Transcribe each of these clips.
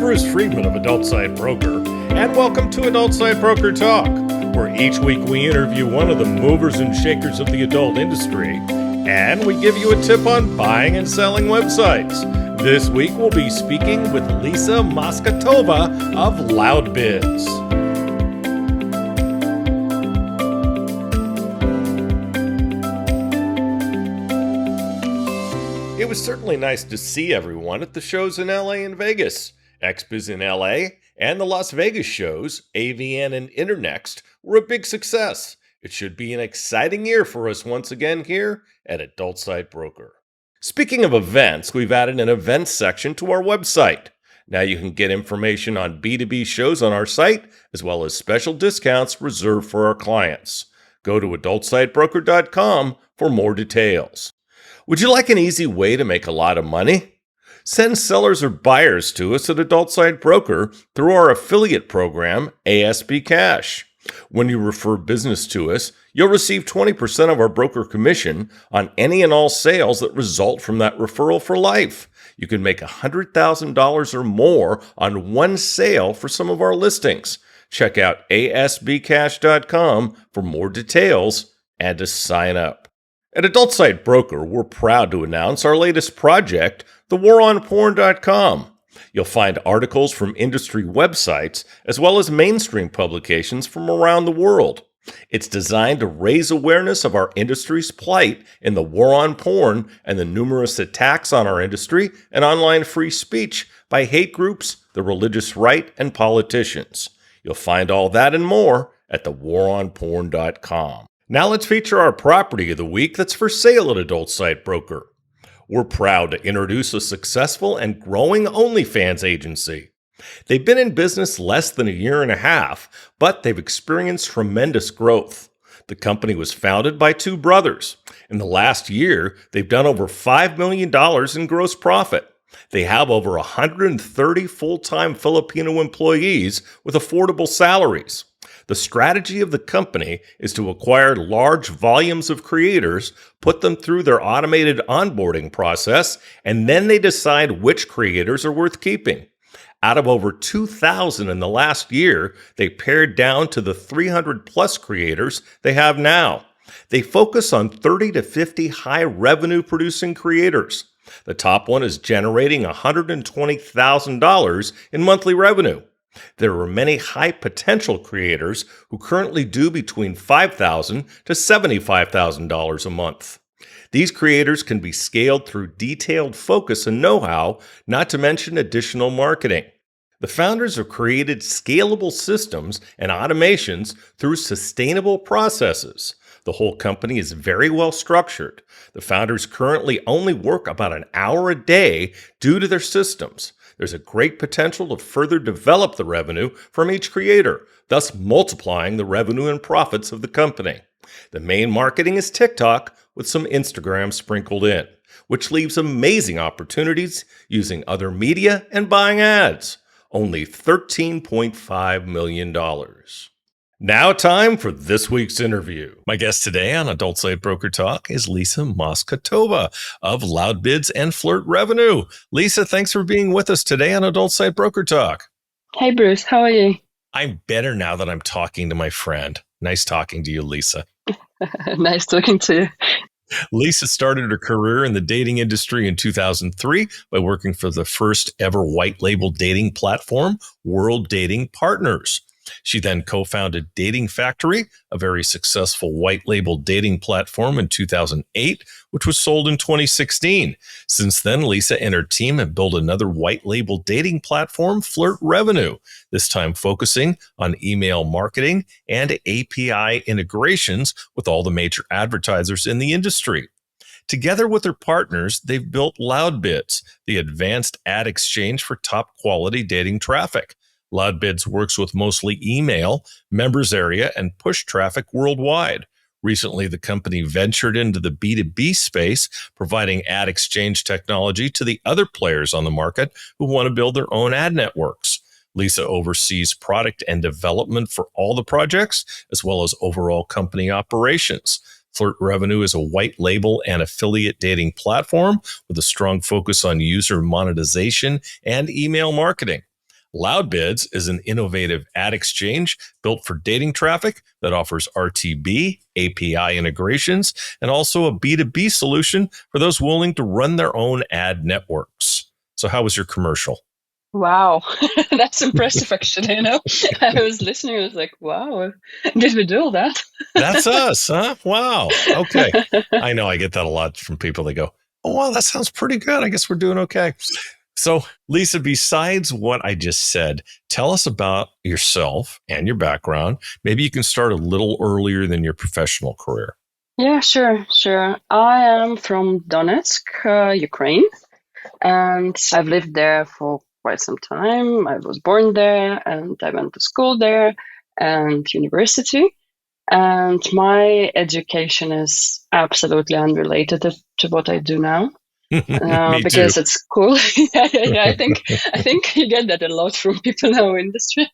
Bruce Friedman of Adult Site Broker, and welcome to Adult Site Broker Talk, where each week we interview one of the movers and shakers of the adult industry, and we give you a tip on buying and selling websites. This week we'll be speaking with Lisa Mostotova of LoudBids. It was certainly nice to see everyone at the shows in LA and Vegas. XBiz in LA and the Las Vegas shows, AVN and Internext, were a big success. It should be an exciting year for us once again here at Adult Site Broker. Speaking of events, we've added an events section to our website. Now you can get information on B2B shows on our site, as well as special discounts reserved for our clients. Go to adultsitebroker.com for more details. Would you like an easy way to make a lot of money? Send sellers or buyers to us at Adult Site Broker through our affiliate program, ASB Cash. When you refer business to us, you'll receive 20% of our broker commission on any and all sales that result from that referral for life. You can make $100,000 or more on one sale for some of our listings. Check out asbcash.com for more details and to sign up. At Adult Site Broker, we're proud to announce our latest project, thewaronporn.com. You'll find articles from industry websites as well as mainstream publications from around the world. It's designed to raise awareness of our industry's plight in the war on porn and the numerous attacks on our industry and online free speech by hate groups, the religious right, and politicians. You'll find all that and more at thewaronporn.com. Now let's feature our property of the week that's for sale at Adult Site Broker. We're proud to introduce a successful and growing OnlyFans agency. They've been in business less than a year and a half, but they've experienced tremendous growth. The company was founded by two brothers. In the last year, they've done over $5 million in gross profit. They have over 130 full-time Filipino employees with affordable salaries. The strategy of the company is to acquire large volumes of creators, put them through their automated onboarding process, and then they decide which creators are worth keeping. Out of over 2,000 in the last year, they pared down to the 300-plus creators they have now. They focus on 30 to 50 high-revenue-producing creators. The top one is generating $120,000 in monthly revenue. There are many high-potential creators who currently do between $5,000 to $75,000 a month. These creators can be scaled through detailed focus and know-how, not to mention additional marketing. The founders have created scalable systems and automations through sustainable processes. The whole company is very well structured. The founders currently only work about an hour a day due to their systems. There's a great potential to further develop the revenue from each creator, thus multiplying the revenue and profits of the company. The main marketing is TikTok with some Instagram sprinkled in, which leaves amazing opportunities using other media and buying ads. Only $13.5 million. Now time for this week's interview. My guest today on Adult Site Broker Talk is Lisa Mostotova of LoudBids and Flirt Revenue. Lisa, thanks for being with us today on Adult Site Broker Talk. Hey, Bruce. How are you? I'm better now that I'm talking to my friend. Nice talking to you, Lisa. Nice talking to you. Lisa started her career in the dating industry in 2003 by working for the first ever white label dating platform, World Dating Partners. She then co-founded Dating Factory, a very successful white label dating platform in 2008, which was sold in 2016. Since then, Lisa and her team have built another white label dating platform, Flirt Revenue, this time focusing on email marketing and API integrations with all the major advertisers in the industry. Together with their partners, they've built LoudBids, the advanced ad exchange for top quality dating traffic. LoudBids works with mostly email, members area, and push traffic worldwide. Recently, the company ventured into the B2B space, providing ad exchange technology to the other players on the market who want to build their own ad networks. Lisa oversees product and development for all the projects, as well as overall company operations. Flirt Revenue is a white label and affiliate dating platform with a strong focus on user monetization and email marketing. LoudBids is an innovative ad exchange built for dating traffic that offers RTB, API integrations, and also a B2B solution for those willing to run their own ad networks. So how was your commercial? Wow, that's impressive, actually. I was listening. I was like, wow, did we do all that? That's us, huh? Wow. Okay. I know I get that a lot from people. They go, oh, wow, that sounds pretty good. I guess we're doing okay. So, Lisa, besides what I just said, tell us about yourself and your background. Maybe you can start a little earlier than your professional career. Yeah, sure. I am from Donetsk, Ukraine, and I've lived there for quite some time. I was born there, and I went to school there and university. And my education is absolutely unrelated to what I do now. Me too. Because it's cool. Yeah. I think you get that a lot from people in our industry.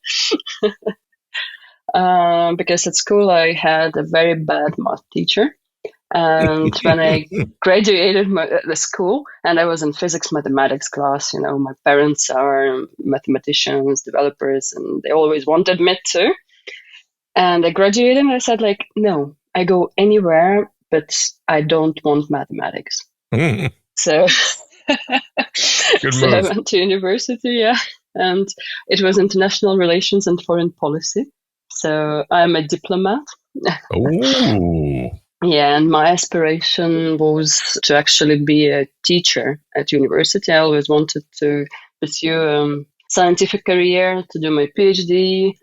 Because at school I had a very bad math teacher, and when I graduated the school, and I was in physics mathematics class, my parents are mathematicians, developers, and they always wanted me to. And I graduated, and I said, like, no, I go anywhere, but I don't want mathematics. So, Good so I move. went to university, yeah, and it was international relations and foreign policy. So I'm a diplomat. Oh. Yeah, and my aspiration was to actually be a teacher at university. I always wanted to pursue a scientific career, to do my PhD,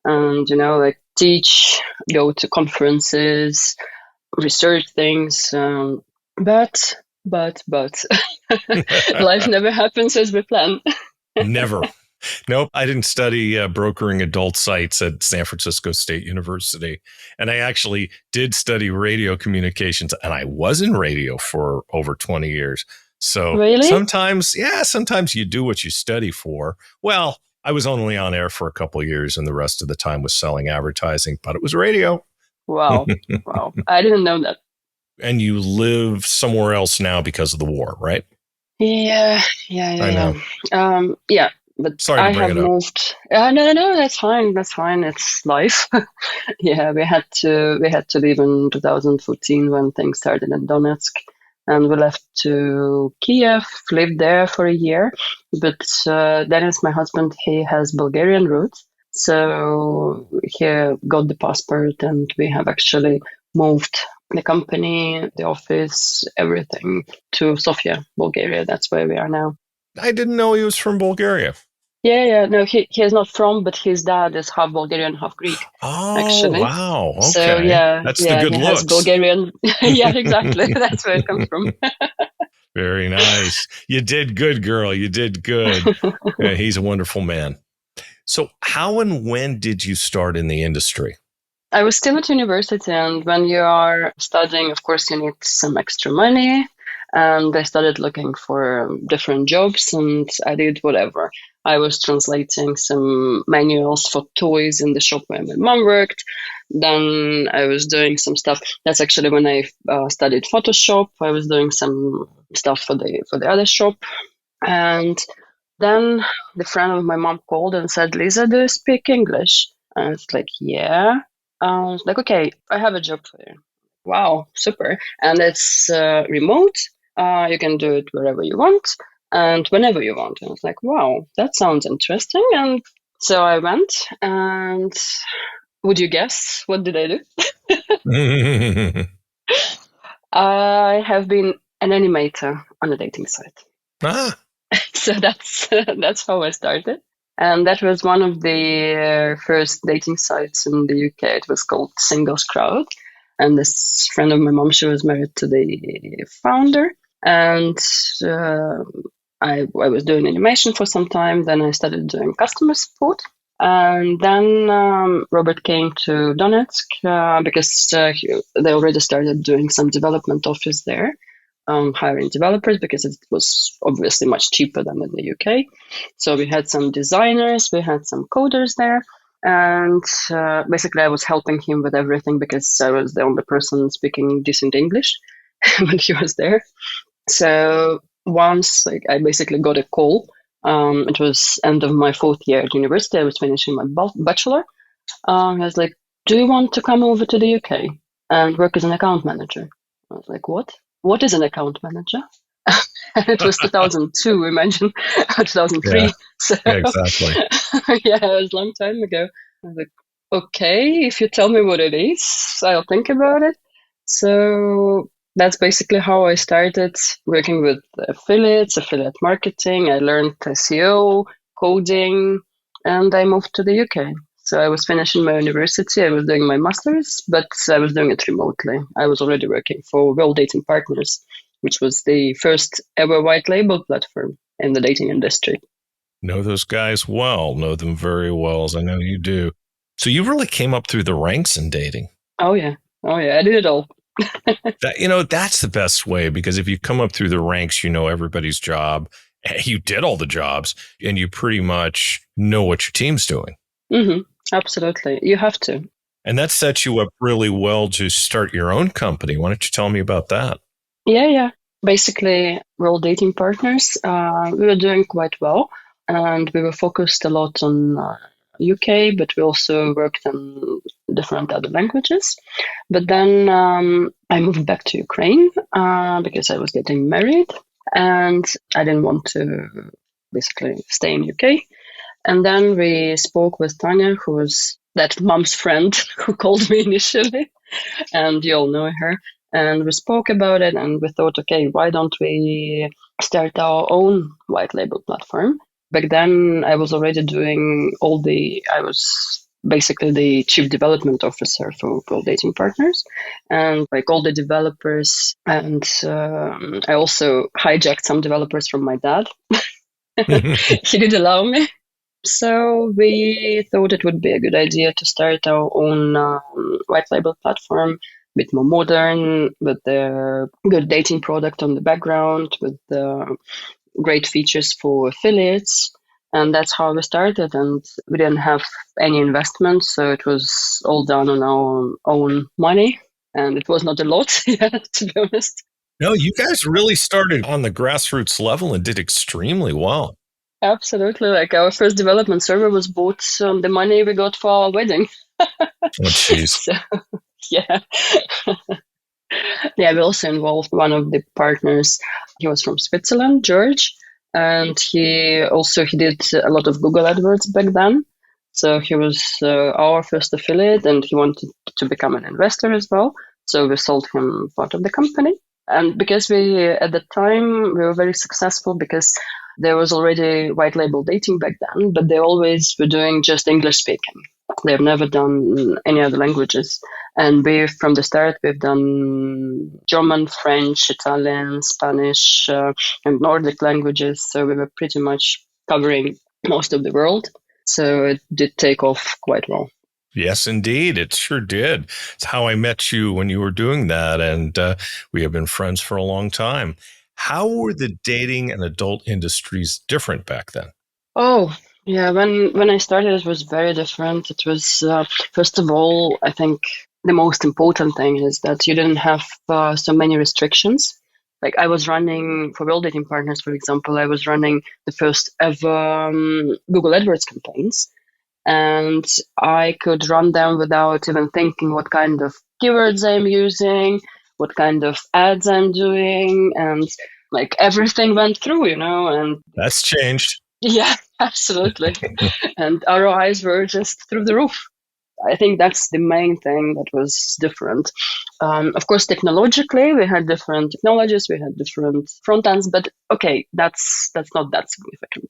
and like teach, go to conferences, research things. But life never happens as we plan. Never. Nope. I didn't study brokering adult sites at San Francisco State University. And I actually did study radio communications, and I was in radio for over 20 years. So Really? sometimes you do what you study for. Well, I was only on air for a couple of years, and the rest of the time was selling advertising, but it was radio. Wow. I didn't know that. And you live somewhere else now because of the war, right? Yeah. I know. Yeah, but Sorry to I bring have it up. moved. No, that's fine. It's life. Yeah, we had to leave in 2014 when things started in Donetsk, and we left to Kiev, lived there for a year. But Dennis, my husband, he has Bulgarian roots, so he got the passport, and we have actually moved the company, the office, everything to Sofia, Bulgaria. That's where we are now. I didn't know he was from Bulgaria. Yeah. No, he is not from, but his dad is half Bulgarian, half Greek, Oh, actually. wow. Okay. So That's the good he has looks. Bulgarian. Yeah, exactly. That's where it comes from. Very nice. You did good, girl. You did good. Yeah, he's a wonderful man. So how and when did you start in the industry? I was still at university, and when you are studying, of course, you need some extra money. And I started looking for different jobs, and I did whatever. I was translating some manuals for toys in the shop where my mom worked. Then I was doing some stuff. That's actually when I studied Photoshop. I was doing some stuff for the other shop. And then the friend of my mom called and said, Lisa, do you speak English? And I was like, yeah. I was like, okay, I have a job for you. Wow, super. And it's remote. You can do it wherever you want and whenever you want. And I was like, wow, that sounds interesting. And so I went, and would you guess what did I do? I have been an animator on a dating site. So that's how I started. And that was one of the first dating sites in the UK. It was called Singles Crowd. And this friend of my mom, she was married to the founder. And I was doing animation for some time. Then I started doing customer support. And then Robert came to Donetsk because they already started doing some development office there, hiring developers because it was obviously much cheaper than in the UK. So we had some designers, we had some coders there. And basically, I was helping him with everything because I was the only person speaking decent English when he was there. So once, I basically got a call It was end of my fourth year at university. I was finishing my bachelor. I was like, "Do you want to come over to the UK and work as an account manager?" I was like, "What? What is an account manager?" And it was 2002, imagine, or Yeah, 2003. So, yeah, exactly. yeah, it was a long time ago. I was like, "Okay, if you tell me what it is, I'll think about it." So that's basically how I started working with affiliates, affiliate marketing. I learned SEO, coding, and I moved to the UK. So I was finishing my university, I was doing my master's, but I was doing it remotely. I was already working for World Dating Partners, which was the first ever white label platform in the dating industry. Know those guys well, know them very well, as I know you do. So you really came up through the ranks in dating. Oh, yeah. Oh, yeah. I did it all. That's the best way, because if you come up through the ranks, you know everybody's job. You did all the jobs and you pretty much know what your team's doing. Mm-hmm. Absolutely. You have to. And that sets you up really well to start your own company. Why don't you tell me about that? Yeah, yeah. Basically, we're all dating partners. We were doing quite well, and we were focused a lot on UK, but we also worked in different other languages. But then I moved back to Ukraine because I was getting married, and I didn't want to basically stay in UK. And then we spoke with Tanya, who was that mom's friend who called me initially, and you all know her. And we spoke about it, and we thought, okay, why don't we start our own white label platform? Back then, I was already doing I was basically the chief development officer for World Dating Partners, and like all the developers. And I also hijacked some developers from my dad. He did allow me. So we thought it would be a good idea to start our own white label platform, a bit more modern, with the good dating product on the background, with the great features for affiliates. And that's how we started. And we didn't have any investment, so it was all done on our own money. And it was not a lot, yeah, to be honest. No, you guys really started on the grassroots level and did extremely well. Absolutely. Like our first development server was bought on the money we got for our wedding. Oh, jeez. So, yeah. Yeah, we also involved one of the partners. He was from Switzerland, George, and he did a lot of Google AdWords back then. So he was our first affiliate, and he wanted to become an investor as well. So we sold him part of the company. And because at the time, we were very successful because there was already white label dating back then, but they always were doing just English speaking. They've never done any other languages. And from the start, we've done German, French, Italian, Spanish, and Nordic languages. So we were pretty much covering most of the world. So it did take off quite well. Yes, indeed. It sure did. It's how I met you when you were doing that. And we have been friends for a long time. How were the dating and adult industries different back then? Oh, yeah. When I started, it was very different. It was, first of all, I think the most important thing is that you didn't have so many restrictions. Like I was running for World Dating Partners, for example, I was running the first ever Google AdWords campaigns, and I could run them without even thinking what kind of keywords I'm using, what kind of ads I'm doing, and like everything went through, and That's changed. yeah, absolutely. And ROIs were just through the roof. I think that's the main thing that was different. Of course, technologically, we had different technologies, we had different front ends, but okay, that's not that significant.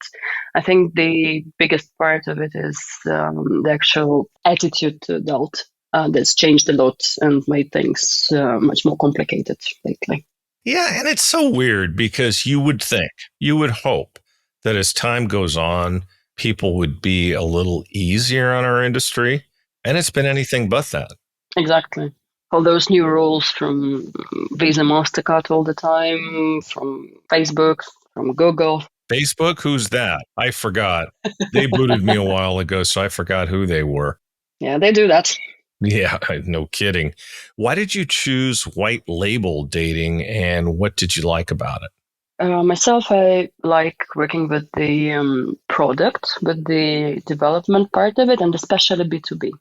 I think the biggest part of it is the actual attitude to adult that's changed a lot and made things much more complicated lately. Yeah, and it's so weird because you would hope that as time goes on, people would be a little easier on our industry. And it's been anything but that. Exactly. All those new rules from Visa, MasterCard all the time, from Facebook, from Google. Facebook, who's that? I forgot. They booted me a while ago, so I forgot who they were. Yeah, they do that. Yeah, no kidding. Why did you choose white label dating and what did you like about it? Myself, I like working with the product, with the development part of it, and especially B2B.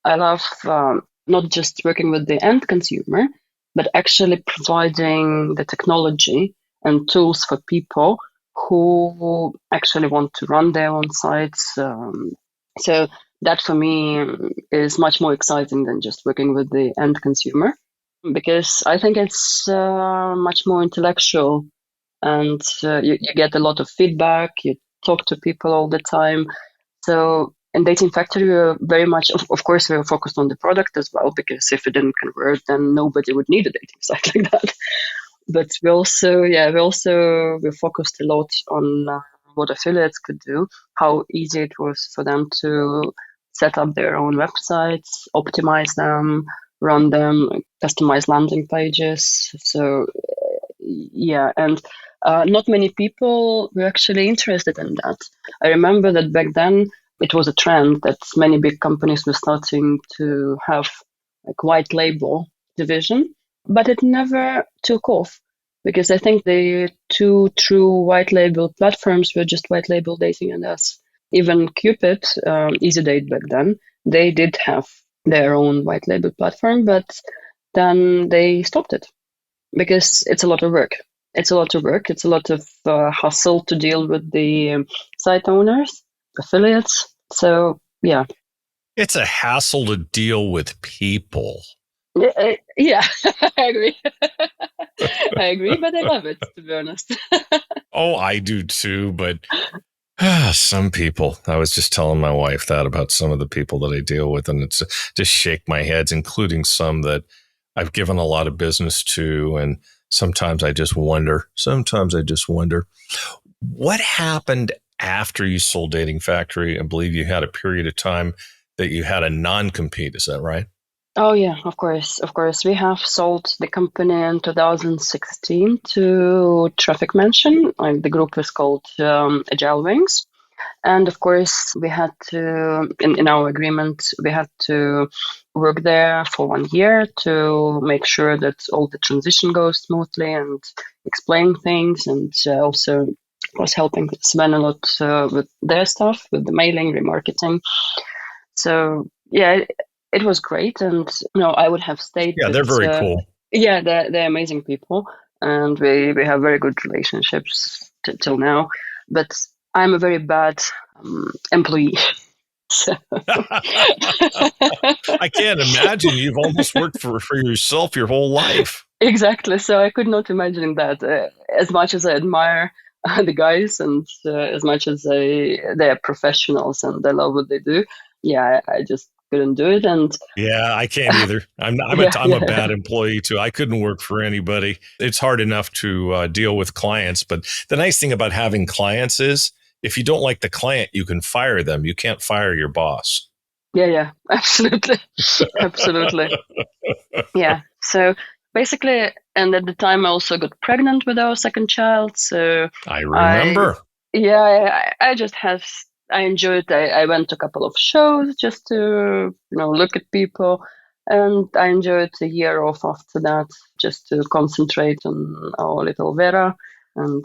I love not just working with the end consumer, but actually providing the technology and tools for people who actually want to run their own sites. So that for me is much more exciting than just working with the end consumer because I think it's much more intellectual and you get a lot of feedback. You talk to people all the time. So in Dating Factory, we were very much, of course, we were focused on the product as well, because if it didn't convert, then nobody would need a dating site like that. But we focused a lot on what affiliates could do, how easy it was for them to set up their own websites, optimize them, run them, customize landing pages. So yeah, and not many people were actually interested in that. I remember that back then it was a trend that many big companies were starting to have like white label division, but it never took off because I think the two true white label platforms were just white label dating and us. Even Cupid, Easy Date back then, they did have their own white label platform, but then they stopped it because it's a lot of work. It's a lot of work. It's a lot of hustle to deal with the site owners, affiliates. So yeah, It's a hassle to deal with people. yeah, I agree. I agree, but I love it, to be honest. Oh, I do too, but some people. I was just telling my wife that about some of the people that I deal with, and it's just shake my heads, including some that I've given a lot of business to, and sometimes I just wonder. What happened after you sold Dating Factory. I believe you had a period of time that you had a non-compete. Is that right? Oh yeah, of course, of course. We have sold the company in 2016 to Traffic Mansion. Like the group is called Agile Wings. And of course, we had to, in our agreement, we had to work there for 1 year to make sure that all the transition goes smoothly and explain things. And also was helping Sven a lot with their stuff, with the mailing, remarketing. So yeah, it was great. And I would have stayed, Yeah, but they're very cool. yeah, they're amazing people, and we have very good relationships till now. But I'm a very bad employee. So I can't imagine. You've almost worked for yourself your whole life. exactly. So I could not imagine that. As much as I admire the guys, and as much as they're professionals and they love what they do, yeah, I just couldn't do it. And Yeah, I can't either. yeah, I'm a yeah, bad employee too. I couldn't work for anybody. It's hard enough to deal with clients, but the nice thing about having clients is if you don't like the client, you can fire them. You can't fire your boss. yeah, absolutely, absolutely. Yeah. So basically, and at the time I also got pregnant with our second child. So I I, remember. yeah, I just have, I enjoyed, I went to a couple of shows just to, look at people. And I enjoyed a year off after that just to concentrate on our little Vera and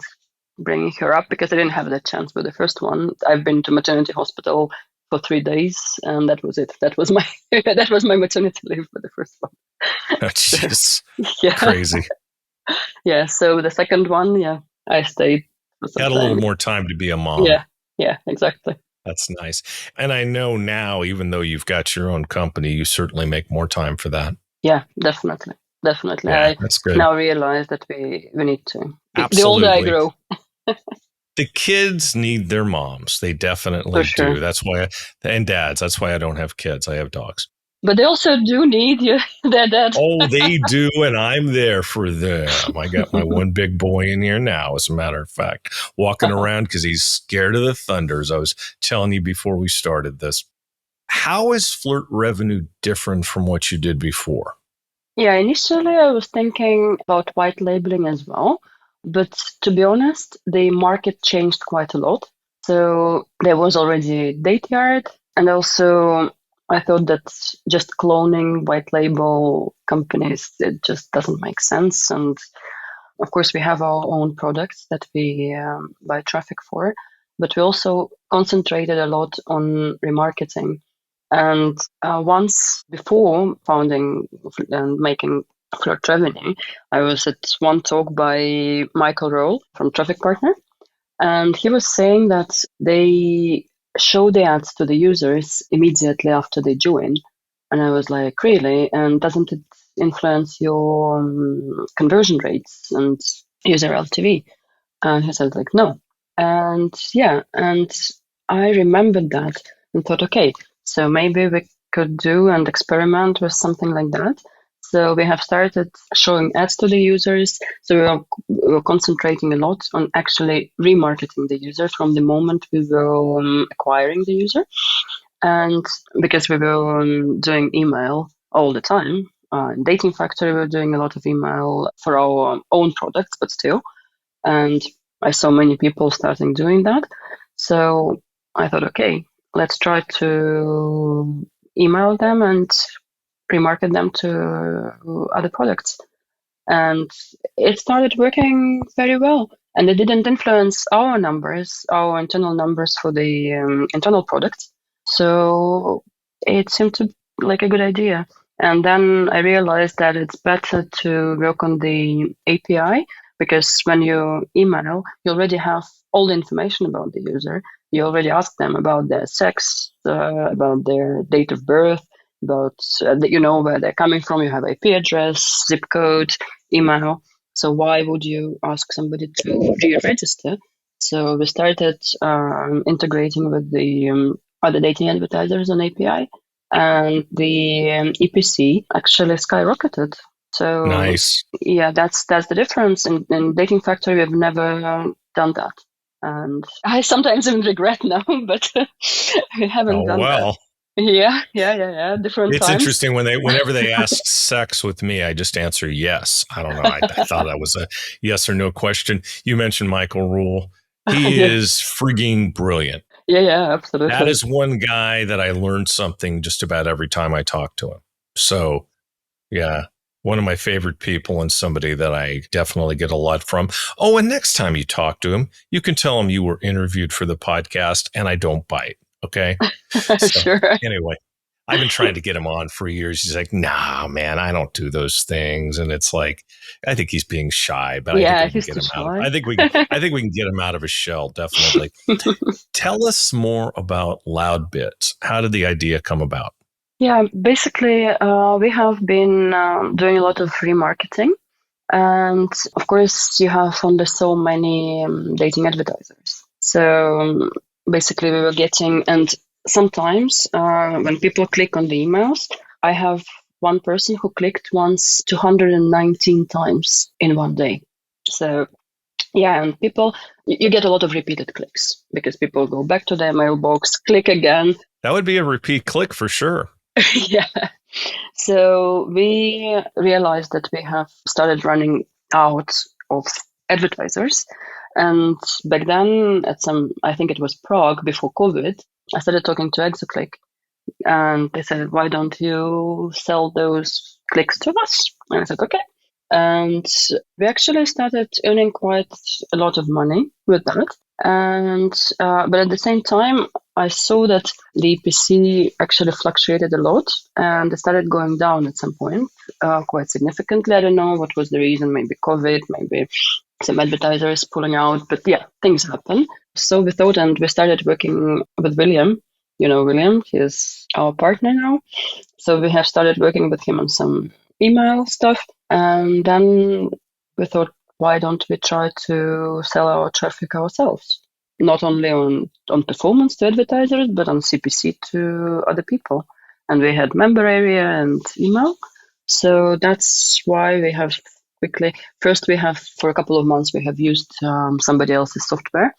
bringing her up because I didn't have that chance with the first one. I've been to maternity hospital for 3 days, and that was it. That was my that was my maternity leave for the first one. Oh, So, jeez, yeah, crazy. yeah. So the second one, yeah, I stayed for some Had a little time. more time to be a mom. Yeah, yeah, exactly. That's nice. And I know now, even though you've got your own company, you certainly make more time for that. Yeah, definitely, definitely. Yeah, I that's good. now realize that we need to. The older I Absolutely. grow, The kids need their moms. They for definitely sure. do. That's why, and dads. That's why I don't have kids. I have dogs. But they also do need you. Their dad. Oh, they do, and I'm there for them. I got my one big boy in here now, as a matter of fact, walking around because he's scared of the thunders. I was telling you before we started this. How is flirt revenue different from what you did before? Yeah, initially I was thinking about white labeling as well, but to be honest, the market changed quite a lot. So there was already Date Yard, and also I thought that just cloning white label companies, it just doesn't make sense. And of course, we have our own products that we buy traffic for, but we also concentrated a lot on remarketing. And once before founding and making Flirt Revenue, I was at one talk by Michael Roll from Traffic Partner, and he was saying that they show the ads to the users immediately after they join. And I was like, really? And doesn't it influence your conversion rates and user LTV? And he said, like, no. And yeah, and I remembered that and thought, okay, so maybe we could do and experiment with something like that. So we have started showing ads to the users. So we were concentrating a lot on actually remarketing the user from the moment we were acquiring the user. And because we were doing email all the time, in Dating Factory, we were doing a lot of email for our own products, but still. And I saw many people starting doing that. So I thought, okay, let's try to email them and remarket them to other products. And it started working very well. And it didn't influence our numbers, our internal numbers for the internal products. So it seemed to like a good idea. And then I realized that it's better to work on the API because when you email, you already have all the information about the user. You already ask them about their sex, about their date of birth, about you know where they're coming from. You have IP address, zip code, email. So why would you ask somebody to re-register? So we started integrating with the other dating advertisers on API, and the EPC actually skyrocketed. So Nice. yeah, that's the difference. In Dating Factory, we've never done that, and I sometimes even regret now, but we haven't Oh, done that. well. Yeah. Different It's times. interesting whenever they ask sex with me, I just answer yes. I don't know. I thought that was a yes or no question. You mentioned Michael Rule. He Yeah, is frigging brilliant. yeah, That absolutely. is one guy that I learned something just about every time I talk to him. So, yeah, one of my favorite people and somebody that I definitely get a lot from. Oh, and next time you talk to him, you can tell him you were interviewed for the podcast and I don't bite. Okay. So, Sure. anyway, I've been trying to get him on for years. He's like, nah, man, I don't do those things. And it's like, I think he's being shy, but I think Yeah, we can he's get too him out of, shy. I think we can get him out of his shell. Definitely. Tell us more about LoudBids. How did the idea come about? Yeah, basically, we have been doing a lot of remarketing. And of course, you have only so many dating advertisers. So basically, we were getting, and sometimes when people click on the emails, I have one person who clicked once 219 times in one day. So yeah, and people, you get a lot of repeated clicks because people go back to their mailbox, click again. That would be a repeat click for sure. Yeah. So we realized that we have started running out of advertisers. And back then, at some, I think it was Prague before COVID, I started talking to Exoclick, and they said, why don't you sell those clicks to us? And I said, okay. And we actually started earning quite a lot of money with that. And but at the same time, I saw that the EPC actually fluctuated a lot, and it started going down at some point, quite significantly. I don't know what was the reason. Maybe COVID, maybe some advertisers pulling out. But yeah, things happen. So we thought, and we started working with William. You know William, he is our partner now. So we have started working with him on some email stuff. And then we thought, why don't we try to sell our traffic ourselves? Not only on performance to advertisers, but on CPC to other people. And we had member area and email. So that's why we have quickly, first we have, for a couple of months, we have used somebody else's software.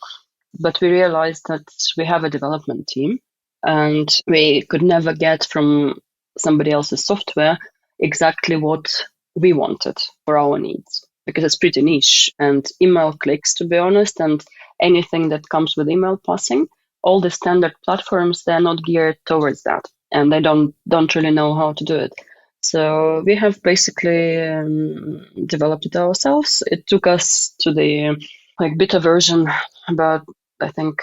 But we realized that we have a development team and we could never get from somebody else's software exactly what we wanted for our needs because it's pretty niche and email clicks, to be honest, and anything that comes with email passing, all the standard platforms, they're not geared towards that and they don't really know how to do it. So we have basically developed it ourselves. It took us to the beta version about, I think,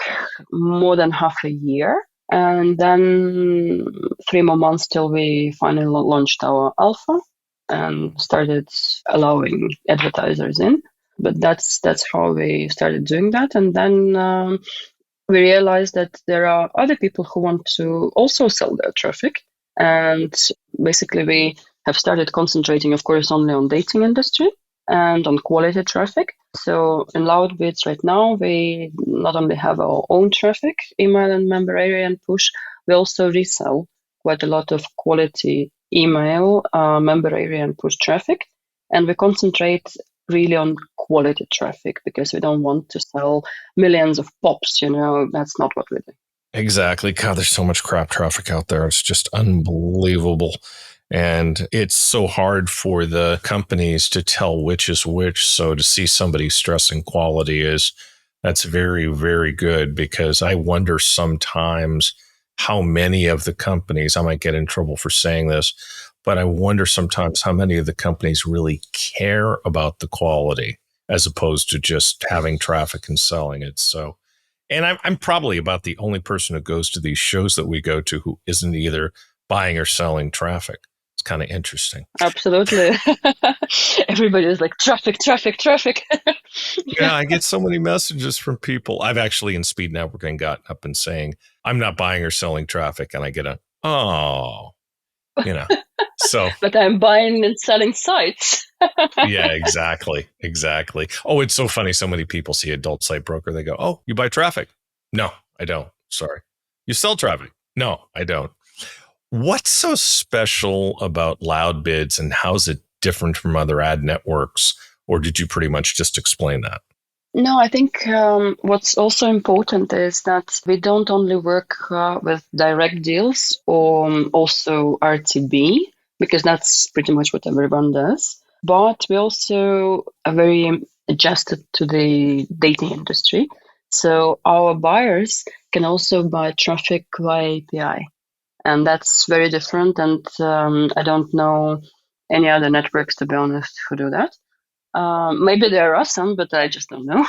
more than half a year. And then 3 more months till we finally launched our alpha and started allowing advertisers in. But that's how we started doing that. And then we realized that there are other people who want to also sell their traffic. And basically, we have started concentrating, of course, only on dating industry and on quality traffic. So in LoudBids right now, we not only have our own traffic, email and member area and push, we also resell quite a lot of quality email, member area and push traffic. And we concentrate really on quality traffic because we don't want to sell millions of pops, that's not what we do. Exactly. God, there's so much crap traffic out there. It's just unbelievable. And it's so hard for the companies to tell which is which. So to see somebody stressing quality that's very, very good, because I wonder sometimes how many of the companies, I might get in trouble for saying this, but I wonder sometimes how many of the companies really care about the quality as opposed to just having traffic and selling it. So, and I'm probably about the only person who goes to these shows that we go to who isn't either buying or selling traffic. It's kind of interesting. Absolutely. Everybody is like, traffic. Yeah, I get so many messages from people. I've actually in speed networking gotten up and saying, I'm not buying or selling traffic. And I get so. But I'm buying and selling sites. Yeah, exactly. Oh, it's so funny. So many people see adult site broker. They go, oh, you buy traffic? No, I don't. Sorry. You sell traffic? No, I don't. What's so special about LoudBids and how's it different from other ad networks? Or did you pretty much just explain that? No, I think what's also important is that we don't only work with direct deals or also RTB, because that's pretty much what everyone does. But we also are very adjusted to the dating industry. So our buyers can also buy traffic via API. And that's very different. And I don't know any other networks, to be honest, who do that. Maybe there are some, but I just don't know.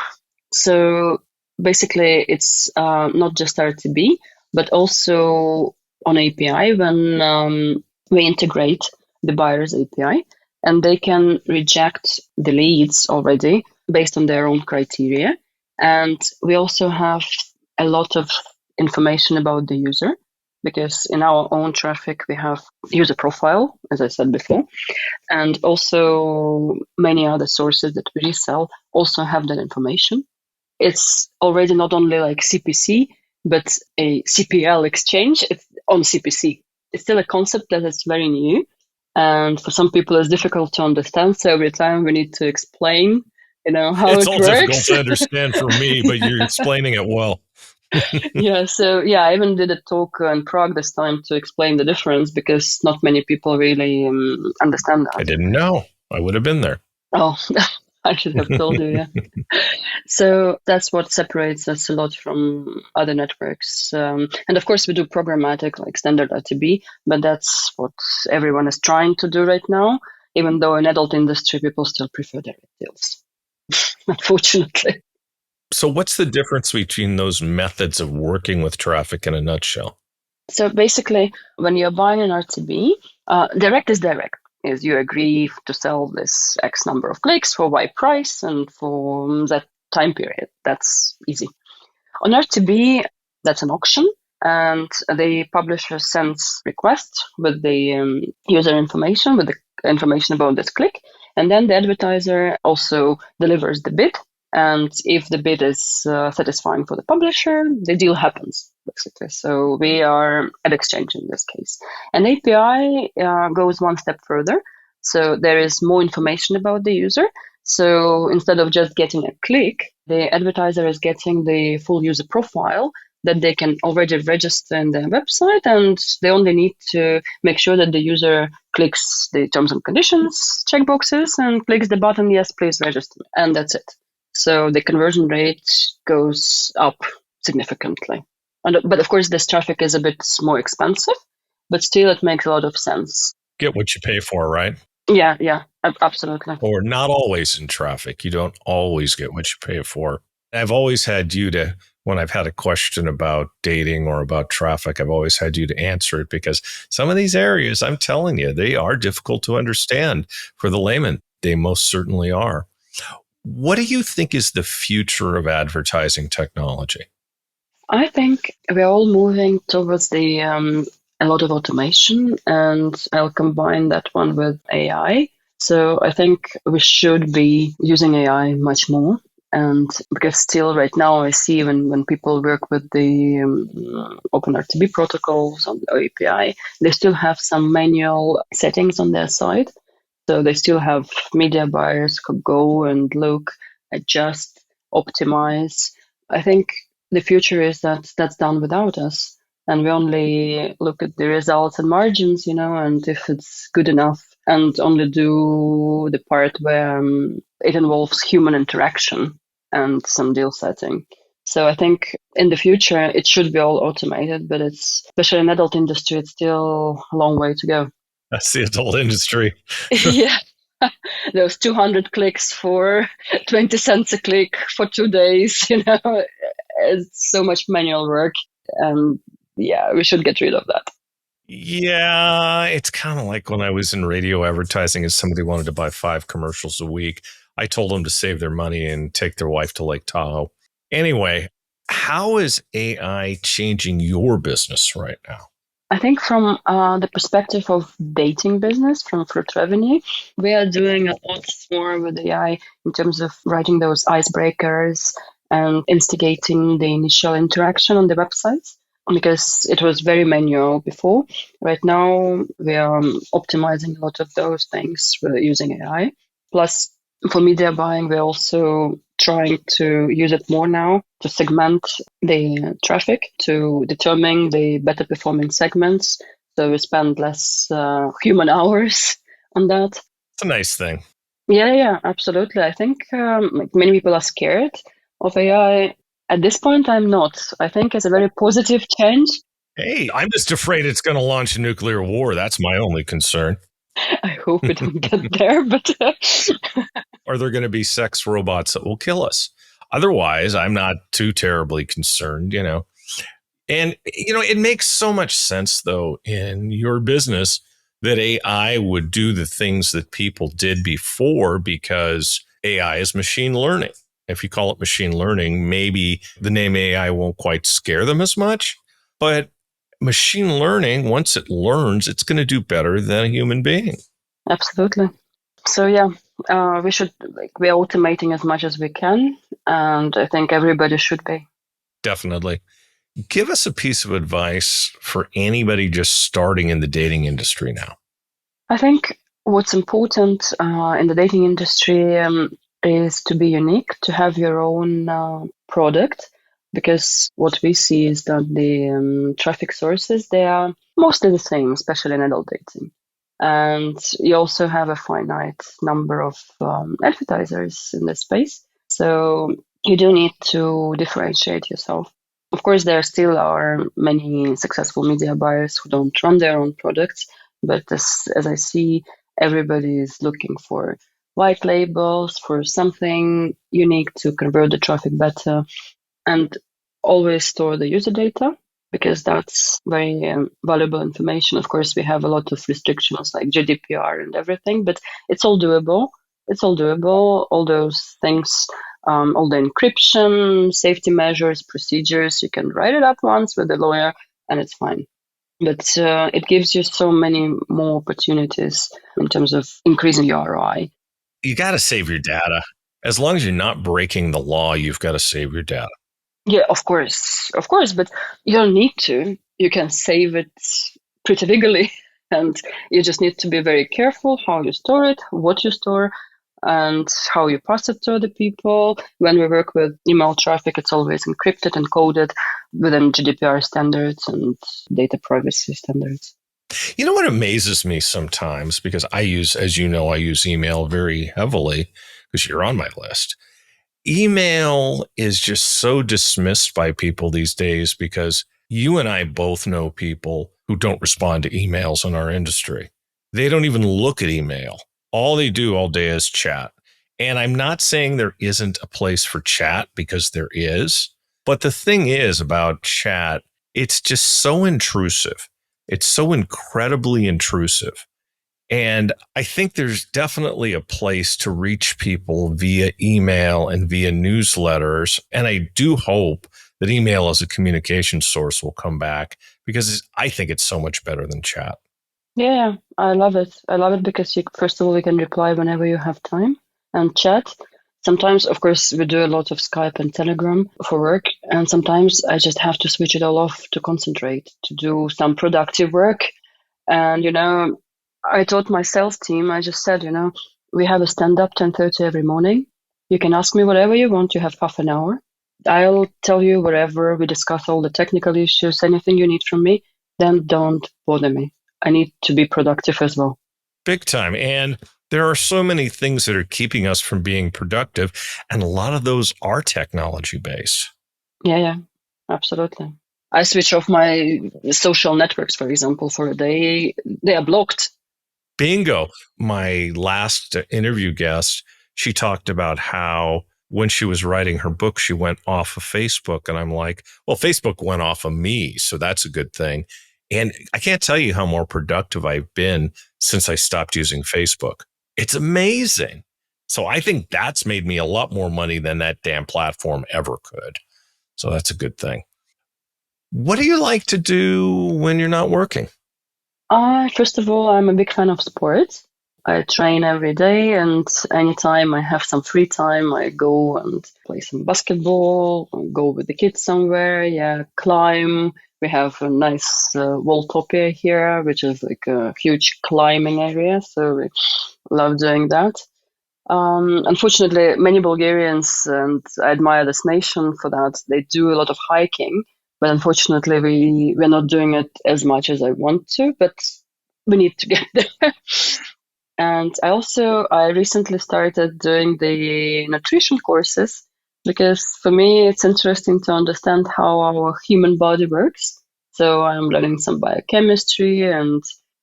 So basically, it's not just RTB, but also on API when we integrate the buyer's API, and they can reject the leads already based on their own criteria. And we also have a lot of information about the user, because in our own traffic, we have user profile, as I said before, and also many other sources that we resell also have that information. It's already not only like CPC, but a CPL exchange. It's on CPC. It's still a concept that is very new. And for some people, it's difficult to understand. So every time we need to explain, how it's it all works. Difficult to understand for me, but you're explaining it well. I even did a talk in Prague this time to explain the difference, because not many people really understand that. I didn't know. I would have been there. Oh, I should have told you, yeah. So that's what separates us a lot from other networks. And of course, we do programmatic, like standard RTB, but that's what everyone is trying to do right now, even though in adult industry, people still prefer direct deals, unfortunately. So what's the difference between those methods of working with traffic in a nutshell? So basically, when you're buying an RTB, direct is direct. Is you agree to sell this X number of clicks for Y price and for that time period. That's easy. On RTB, that's an auction, and the publisher sends request with the user information, with the information about this click, and then the advertiser also delivers the bid. And if the bid is satisfying for the publisher, the deal happens, basically. So we are at exchange in this case. And API goes one step further. So there is more information about the user. So instead of just getting a click, the advertiser is getting the full user profile that they can already register in their website, and they only need to make sure that the user clicks the terms and conditions checkboxes and clicks the button, yes, please register, and that's it. So the conversion rate goes up significantly. But of course, this traffic is a bit more expensive, but still it makes a lot of sense. Get what you pay for, right? Yeah, absolutely. Or not always in traffic. You don't always get what you pay for. I've always had you to, when I've had a question about dating or about traffic, I've always had you to answer it because some of these areas, I'm telling you, they are difficult to understand for the layman. They most certainly are. What do you think is the future of advertising technology? I think we're all moving towards the a lot of automation, and I'll combine that one with AI. So I think we should be using AI much more. And because still right now I see when people work with the OpenRTB protocols on the API, they still have some manual settings on their side. So they still have media buyers who go and look, adjust, optimize. I think the future is that that's done without us. And we only look at the results and margins, and if it's good enough, and only do the part where it involves human interaction and some deal setting. So I think in the future it should be all automated, but it's especially in adult industry, it's still a long way to go. That's the adult industry. Yeah. Those 200 clicks for 20 cents a click for 2 days, it's so much manual work. And yeah, we should get rid of that. Yeah, it's kind of like when I was in radio advertising and somebody wanted to buy 5 commercials a week. I told them to save their money and take their wife to Lake Tahoe. Anyway, how is AI changing your business right now? I think from the perspective of dating business, from fruit revenue, we are doing a lot more with AI in terms of writing those icebreakers and instigating the initial interaction on the websites because it was very manual before. Right now, we are optimizing a lot of those things using AI. Plus, for media buying, we're also trying to use it more now to segment the traffic to determine the better performing segments. So we spend less human hours on that. It's a nice thing. Yeah, absolutely. I think like many people are scared of AI. At this point, I'm not. I think it's a very positive change. Hey, I'm just afraid it's going to launch a nuclear war. That's my only concern. I hope we don't get there, but Are there going to be sex robots that will kill us? Otherwise, I'm not too terribly concerned. And, it makes so much sense, though, in your business that AI would do the things that people did before because AI is machine learning. If you call it machine learning, maybe the name AI won't quite scare them as much. But machine learning, once it learns, it's going to do better than a human being. absolutely. So yeah, we should we're automating as much as we can, and I think everybody should be. Definitely. Give us a piece of advice for anybody just starting in the dating industry now. I think what's important in the dating industry is to be unique, to have your own product, because what we see is that the traffic sources, they are mostly the same, especially in adult dating. And you also have a finite number of advertisers in this space. So you do need to differentiate yourself. Of course, there still are many successful media buyers who don't run their own products, but as I see, everybody is looking for white labels, for something unique to convert the traffic better, and always store the user data because that's very valuable information. Of course, we have a lot of restrictions like GDPR and everything, but it's all doable. It's all doable. All those things, all the encryption, safety measures, procedures, you can write it up once with a lawyer and it's fine. But it gives you so many more opportunities in terms of increasing your ROI. You got to save your data. As long as you're not breaking the law, you've got to save your data. Yeah, of course, but you don't need to. You can save it pretty legally, and you just need to be very careful how you store it, what you store, and how you pass it to other people. When we work with email traffic, it's always encrypted and coded within GDPR standards and data privacy standards. You know what amazes me sometimes, because as you know, I use email very heavily because you're on my list. Email is just so dismissed by people these days because you and I both know people who don't respond to emails in our industry. They don't even look at email. All they do all day is chat. And I'm not saying there isn't a place for chat, because there is. But the thing is about chat, it's just so intrusive. It's so incredibly intrusive. And I think there's definitely a place to reach people via email and via newsletters. And I do hope that email as a communication source will come back, because I think it's so much better than chat. Yeah, I love it. I love it because first of all, you can reply whenever you have time and chat. Sometimes, of course, we do a lot of Skype and Telegram for work, and sometimes I just have to switch it all off to concentrate, to do some productive work. And, I taught my sales team, I just said, we have a stand-up 10:30 every morning. You can ask me whatever you want. You have half an hour. I'll tell you whatever. We discuss all the technical issues, anything you need from me. Then don't bother me. I need to be productive as well. Big time. And there are so many things that are keeping us from being productive. And a lot of those are technology based. Yeah, absolutely. I switch off my social networks, for example, for a day. They are blocked. Bingo. My last interview guest, she talked about how when she was writing her book, she went off of Facebook. And I'm like, well, Facebook went off of me. So that's a good thing. And I can't tell you how more productive I've been since I stopped using Facebook. It's amazing. So I think that's made me a lot more money than that damn platform ever could. So that's a good thing. What do you like to do when you're not working? First of all, I'm a big fan of sports. I train every day, and anytime I have some free time, I go and play some basketball, go with the kids somewhere, climb. We have a nice Walltopia here, which is like a huge climbing area, so we love doing that. Unfortunately, many Bulgarians, and I admire this nation for that, they do a lot of hiking, but unfortunately, we're not doing it as much as I want to, but we need to get there. And I recently started doing the nutrition courses because for me, it's interesting to understand how our human body works. So I'm learning some biochemistry and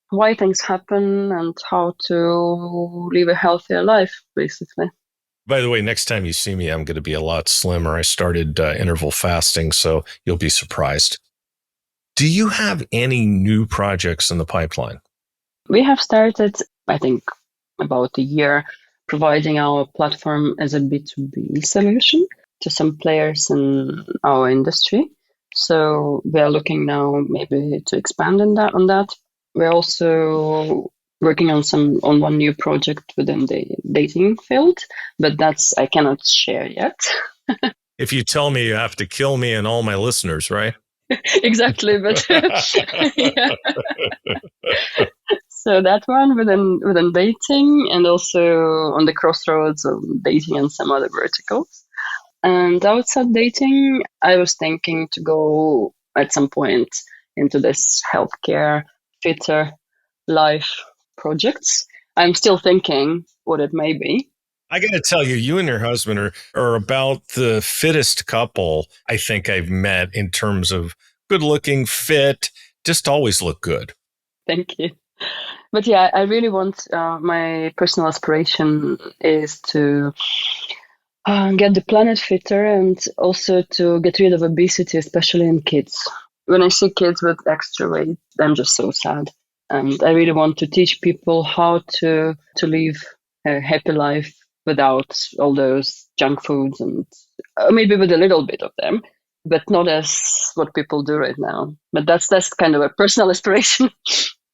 why things happen and how to live a healthier life, basically. By the way, next time you see me, I'm going to be a lot slimmer. I started interval fasting, so you'll be surprised. Do you have any new projects in the pipeline? We have started, I think, about a year providing our platform as a B2B solution to some players in our industry. So we are looking now maybe to expand on that. We're also working on one new project within the dating field, but I cannot share yet. If you tell me, you have to kill me and all my listeners, right? Exactly, but yeah. So that one within dating, and also on the crossroads of dating and some other verticals. And outside dating, I was thinking to go at some point into this healthcare, fitter life projects. I'm still thinking what it may be. I got to tell you, you and your husband are about the fittest couple I think I've met in terms of good looking, fit, just always look good. Thank you. But yeah, I really want, my personal aspiration is to get the planet fitter and also to get rid of obesity, especially in kids. When I see kids with extra weight, I'm just so sad. And I really want to teach people how to live a happy life without all those junk foods and maybe with a little bit of them, but not as what people do right now. But that's kind of a personal aspiration.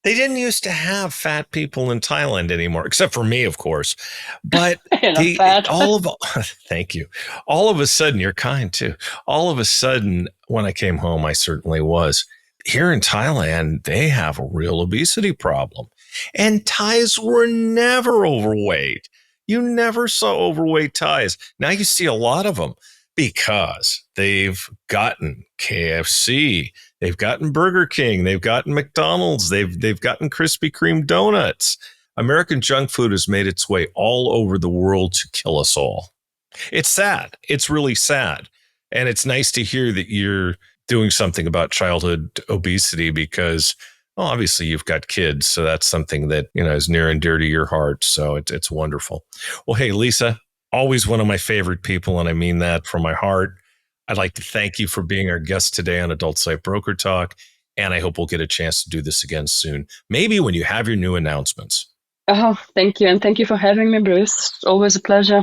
They didn't used to have fat people in Thailand anymore, except for me, of course. But thank you. All of a sudden, you're kind too. All of a sudden, when I came home, I certainly was. Here in Thailand, they have a real obesity problem. And Thais were never overweight. You never saw overweight Thais. Now you see a lot of them because they've gotten KFC. They've gotten Burger King. They've gotten McDonald's. They've gotten Krispy Kreme donuts. American junk food has made its way all over the world to kill us all. It's sad. It's really sad. And it's nice to hear that you're doing something about childhood obesity because Well, obviously you've got kids, so that's something that, is near and dear to your heart. So it's wonderful. Well, hey, Lisa, always one of my favorite people, and I mean that from my heart. I'd like to thank you for being our guest today on Adult Site Broker Talk, and I hope we'll get a chance to do this again soon. Maybe when you have your new announcements. Oh, thank you. And thank you for having me, Bruce. It's always a pleasure.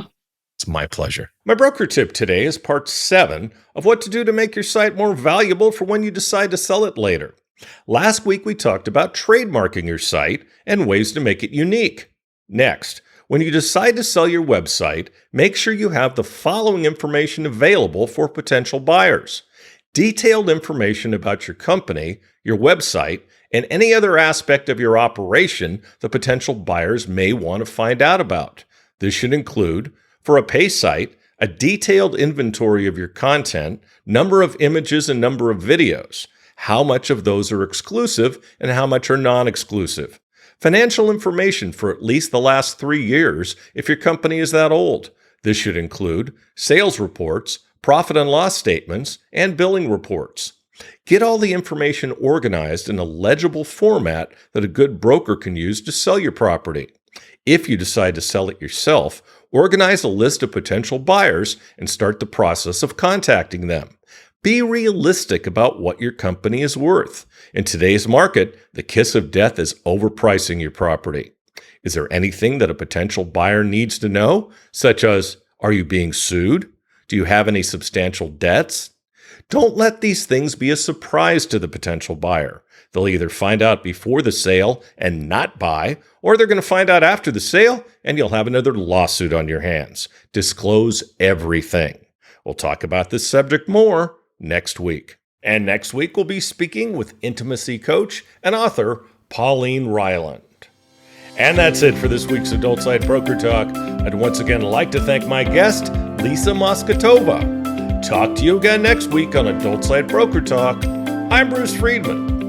It's my pleasure. My broker tip today is part 7 of what to do to make your site more valuable for when you decide to sell it later. Last week, we talked about trademarking your site and ways to make it unique. Next, when you decide to sell your website, make sure you have the following information available for potential buyers: detailed information about your company, your website, and any other aspect of your operation the potential buyers may want to find out about. This should include, for a pay site, a detailed inventory of your content, number of images and number of videos, how much of those are exclusive and how much are non-exclusive, financial information for at least the last 3 years if your company is that old. This should include sales reports, profit and loss statements, and billing reports. Get all the information organized in a legible format that a good broker can use to sell your property. If you decide to sell it yourself, organize a list of potential buyers and start the process of contacting them. Be realistic about what your company is worth. In today's market, the kiss of death is overpricing your property. Is there anything that a potential buyer needs to know, such as, are you being sued? Do you have any substantial debts? Don't let these things be a surprise to the potential buyer. They'll either find out before the sale and not buy, or they're going to find out after the sale and you'll have another lawsuit on your hands. Disclose everything. We'll talk about this subject more next week. And next week, we'll be speaking with intimacy coach and author Pauline Ryland. And that's it for this week's Adult Site Broker Talk. I'd once again like to thank my guest, Lisa Mostotova. Talk to you again next week on Adult Site Broker Talk. I'm Bruce Friedman.